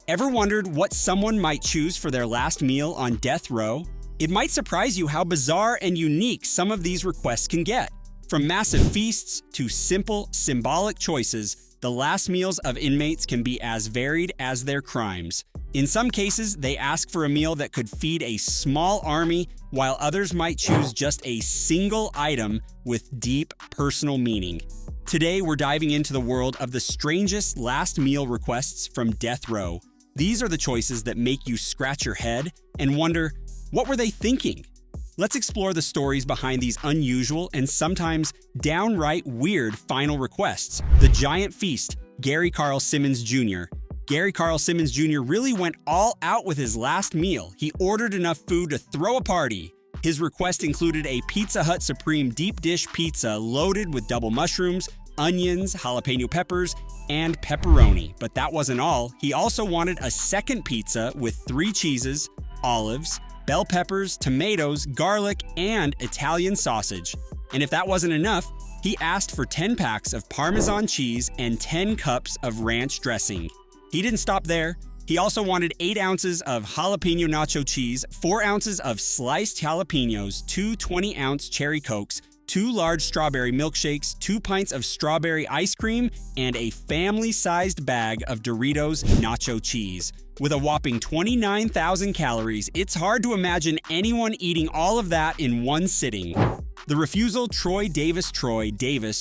Ever wondered what someone might choose for their last meal on death row? It might surprise you how bizarre and unique some of these requests can get. From massive feasts to simple, symbolic choices, the last meals of inmates can be as varied as their crimes. In some cases, they ask for a meal that could feed a small army, while others might choose just a single item with deep personal meaning. Today, we're diving into the world of the strangest last meal requests from death row. These are the choices that make you scratch your head and wonder, what were they thinking? Let's explore the stories behind these unusual and sometimes downright weird final requests. The Giant Feast, Gary Carl Simmons Jr. Gary Carl Simmons Jr. really went all out with his last meal. He ordered enough food to throw a party. His request included a Pizza Hut Supreme deep dish pizza loaded with double mushrooms, onions, jalapeno peppers, and pepperoni. But that wasn't all. He also wanted a second pizza with 3 cheeses, olives, bell peppers, tomatoes, garlic, and Italian sausage. And if that wasn't enough, he asked for 10 packs of Parmesan cheese and 10 cups of ranch dressing. He didn't stop there. He also wanted 8 ounces of jalapeno nacho cheese, 4 ounces of sliced jalapenos, 2 20-ounce cherry cokes, 2 large strawberry milkshakes, 2 pints of strawberry ice cream, and a family-sized bag of Doritos nacho cheese. With a whopping 29,000 calories, it's hard to imagine anyone eating all of that in one sitting. The refusal Troy Davis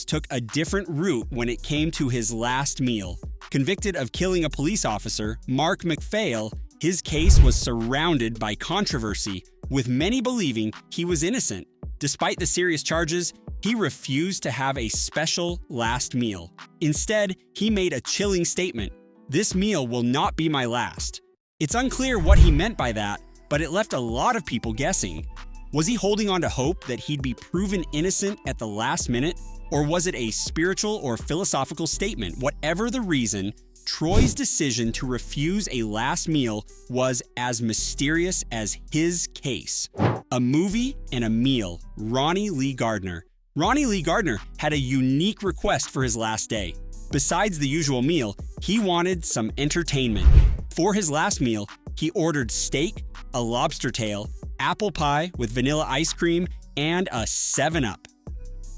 took a different route when it came to his last meal. Convicted of killing a police officer, Mark McPhail, his case was surrounded by controversy, with many believing he was innocent. Despite the serious charges, he refused to have a special last meal. Instead, he made a chilling statement: "This meal will not be my last." It's unclear what he meant by that, but it left a lot of people guessing. Was he holding on to hope that he'd be proven innocent at the last minute? Or was it a spiritual or philosophical statement? Whatever the reason, Troy's decision to refuse a last meal was as mysterious as his case. A movie and a meal. Ronnie Lee Gardner. Ronnie Lee Gardner had a unique request for his last day. Besides the usual meal, he wanted some entertainment. For his last meal, he ordered steak, a lobster tail, apple pie with vanilla ice cream, and a 7-Up.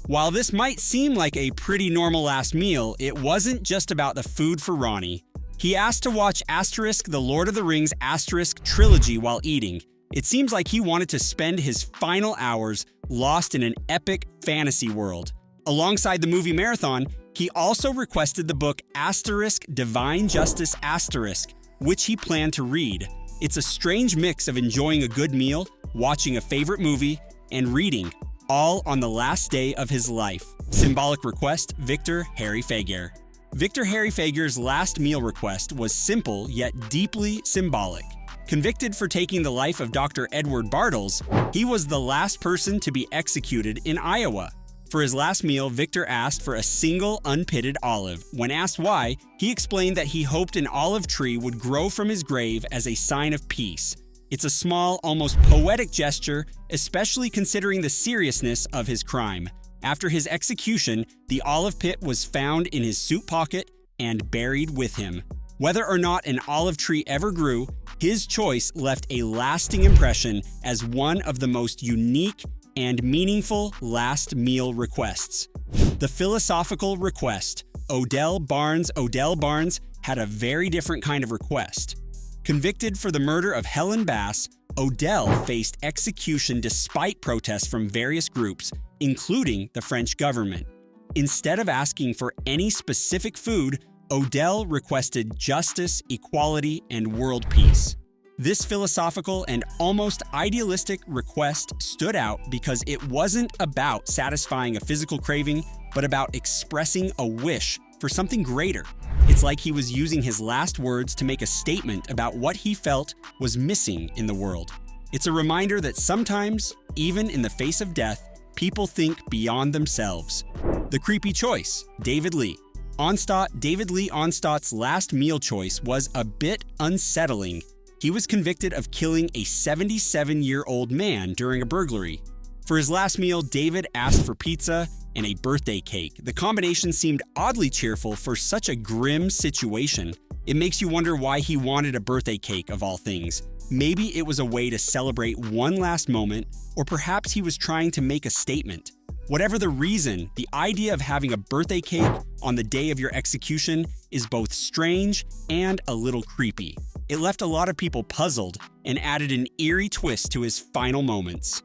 While this might seem like a pretty normal last meal, it wasn't just about the food for Ronnie. He asked to watch The Lord of the Rings trilogy while eating. It seems like he wanted to spend his final hours lost in an epic fantasy world. Alongside the movie marathon, he also requested the book Divine Justice*, which he planned to read. It's a strange mix of enjoying a good meal, watching a favorite movie, and reading, all on the last day of his life. Symbolic request, Victor Harry Faguer. Victor Harry Faguer's last meal request was simple yet deeply symbolic. Convicted for taking the life of Dr. Edward Bartles, he was the last person to be executed in Iowa. For his last meal, Victor asked for a single unpitted olive. When asked why, he explained that he hoped an olive tree would grow from his grave as a sign of peace. It's a small, almost poetic gesture, especially considering the seriousness of his crime. After his execution, the olive pit was found in his suit pocket and buried with him. Whether or not an olive tree ever grew, his choice left a lasting impression as one of the most unique and meaningful last meal requests. The philosophical request. Odell Barnes had a very different kind of request. Convicted for the murder of Helen Bass, Odell faced execution despite protests from various groups, including the French government. Instead of asking for any specific food, Odell requested justice, equality, and world peace. This philosophical and almost idealistic request stood out because it wasn't about satisfying a physical craving, but about expressing a wish for something greater. It's like he was using his last words to make a statement about what he felt was missing in the world. It's a reminder that sometimes, even in the face of death, people think beyond themselves. The creepy choice, David Lee. David Lee Onstott's last meal choice was a bit unsettling. He was convicted of killing a 77-year-old man during a burglary. For his last meal, David asked for pizza and a birthday cake. The combination seemed oddly cheerful for such a grim situation. It makes you wonder why he wanted a birthday cake of all things. Maybe it was a way to celebrate one last moment, or perhaps he was trying to make a statement. Whatever the reason, the idea of having a birthday cake on the day of your execution is both strange and a little creepy. It left a lot of people puzzled and added an eerie twist to his final moments.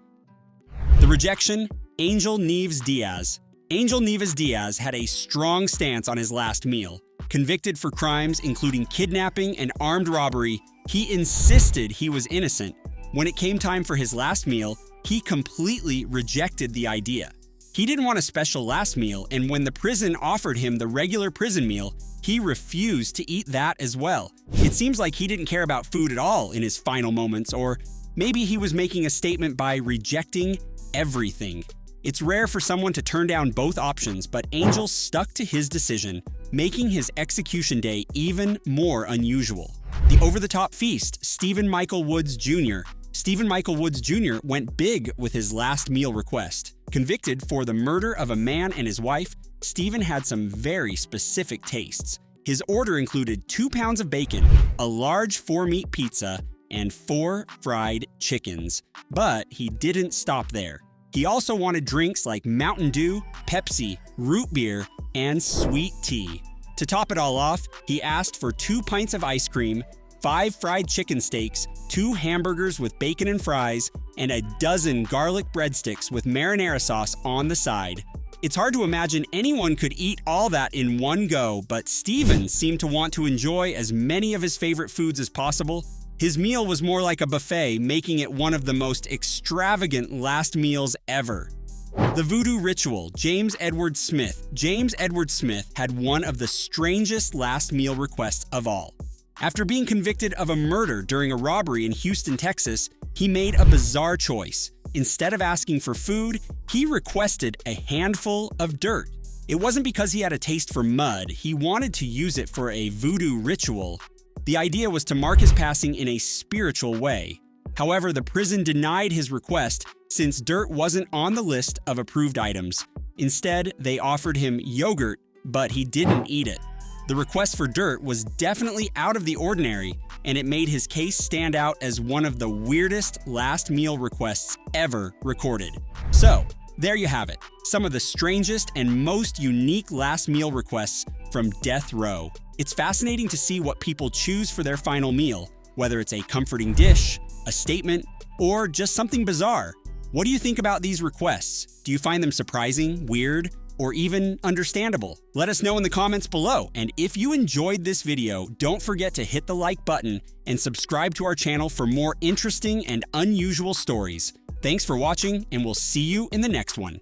The rejection, Angel Nieves Diaz. Angel Nieves Diaz had a strong stance on his last meal. Convicted for crimes including kidnapping and armed robbery, he insisted he was innocent. When it came time for his last meal, he completely rejected the idea. He didn't want a special last meal, and when the prison offered him the regular prison meal, he refused to eat that as well. It seems like he didn't care about food at all in his final moments, or maybe he was making a statement by rejecting everything. It's rare for someone to turn down both options, but Angel stuck to his decision, making his execution day even more unusual. The over-the-top feast, Stephen Michael Woods Jr. Stephen Michael Woods Jr. went big with his last meal request. Convicted for the murder of a man and his wife, Stephen had some very specific tastes. His order included 2 pounds of bacon, a large 4-meat pizza, and 4 fried chickens. But he didn't stop there. He also wanted drinks like Mountain Dew, Pepsi, root beer, and sweet tea. To top it all off, he asked for 2 pints of ice cream, 5 fried chicken steaks, 2 hamburgers with bacon and fries, and a dozen garlic breadsticks with marinara sauce on the side. It's hard to imagine anyone could eat all that in one go, but Stephen seemed to want to enjoy as many of his favorite foods as possible. His meal was more like a buffet, making it one of the most extravagant last meals ever. The voodoo ritual, James Edward Smith. James Edward Smith had one of the strangest last meal requests of all. After being convicted of a murder during a robbery in Houston, Texas, he made a bizarre choice. Instead of asking for food, he requested a handful of dirt. It wasn't because he had a taste for mud, he wanted to use it for a voodoo ritual. The idea was to mark his passing in a spiritual way. However, the prison denied his request since dirt wasn't on the list of approved items. Instead, they offered him yogurt, but he didn't eat it. The request for dirt was definitely out of the ordinary, and it made his case stand out as one of the weirdest last meal requests ever recorded. So, there you have it, some of the strangest and most unique last meal requests from death row. It's fascinating to see what people choose for their final meal, whether it's a comforting dish, a statement, or just something bizarre. What do you think about these requests? Do you find them surprising, weird, or even understandable? Let us know in the comments below. And if you enjoyed this video, don't forget to hit the like button and subscribe to our channel for more interesting and unusual stories. Thanks for watching, and we'll see you in the next one.